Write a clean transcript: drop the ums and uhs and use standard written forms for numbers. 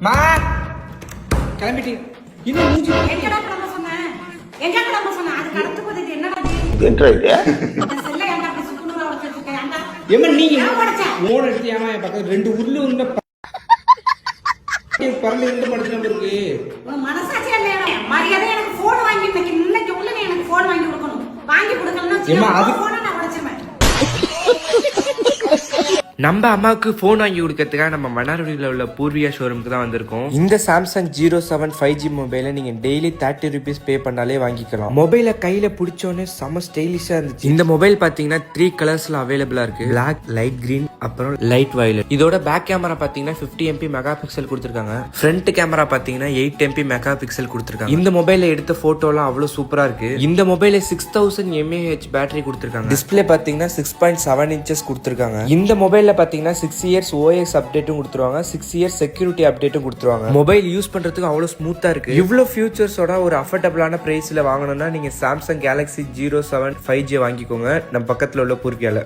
மா கிளம்பிட்டு இன்னும் மூஞ்சி எங்கடா கிளம்ப சொன்னேன்? எங்க கிளம்ப சொன்னேன்? அது கடத்து போகுது. இது என்னடா இது? என்னடா இது? இந்த செல்ல ஏன்டா அப்படி சுக்குநூறா உடைச்சிட்டு இருக்க? ஏன்டா? ஏமா நீங்க ஏன் உடைச்ச? ஓட எடுத்தியாமா என் பக்கத்துல 2 உருளு உண்ட பரம்பு 2 மடத்து நம்பர் இருக்கு. உன் மனசாட்சியா இல்லையா? மரியாதை எனக்கு போன் வாங்கி இன்னைக்கு உள்ள நீ எனக்கு போன் வாங்கி கொடுக்கணும். வாங்கி கொடுக்கலன்னா ஏம்மா, அது- போனை நான் உடைச்சிருவேன். நம்ம அம்மாவுக்கு போன் வாங்கி கொடுக்கறதுக்காக நம்ம மன்னார்குடியில் உள்ள பூர்வியா ஷோரூமுக்கு தான் வந்திருக்கோம். இந்த சாம்சங் 07 5G மொபைலை நீங்க டெய்லி 30 rupees பே பண்ணாலே வாங்கிக்கலாம். மொபைலை கையில பிடிச்சோன்னே செம ஸ்டைலிஷா இருந்துச்சு. இந்த மொபைல் பாத்தீங்கன்னா 3 கலர்ஸ்ல அவைலபிளா இருக்கு. பிளாக், லைட் கிரீன், அப்புறம் லைட் வயலட். இதோட பேக் கேமரா பாத்தீங்கன்னா 50 MP மெகா பிக்சல் கொடுத்திருக்காங்க. ஃப்ரண்ட் கேமரா பாத்தீங்கன்னா 8 MP மெகா பிக்சல் கொடுத்திருக்காங்க. இந்த மொபைல எடுத்த போட்டோலாம் அவ்வளவு சூப்பரா இருக்கு. இந்த மொபைல 6000 mAh பேட்டரி கொடுத்திருக்காங்க. டிஸ்பிளே பாத்தீங்கன்னா 6.7 inches கொடுத்திருக்காங்க. இந்த மொபைல் பாத்தீங்கன்னா 6 years OS அப்டேட்டும் கொடுத்துருவாங்க. 6 years செக்யூரிட்டி அப்டேட்டும் கொடுத்துருவாங்க. மொபைல் யூஸ் பண்றதுக்கு அவ்வளவு ஸ்மூத்தா இருக்கு. இவ்வளவு ஃபியூச்சர்ஸோட ஒரு அஃபோர்டபிளான பிரைஸ்ல வாங்கணும்னா நீங்க சாம்சங் கேலக்ஸி 07 5G வாங்கிக்கோங்க. நம்ம பக்கத்துல உள்ள பூர்வியால.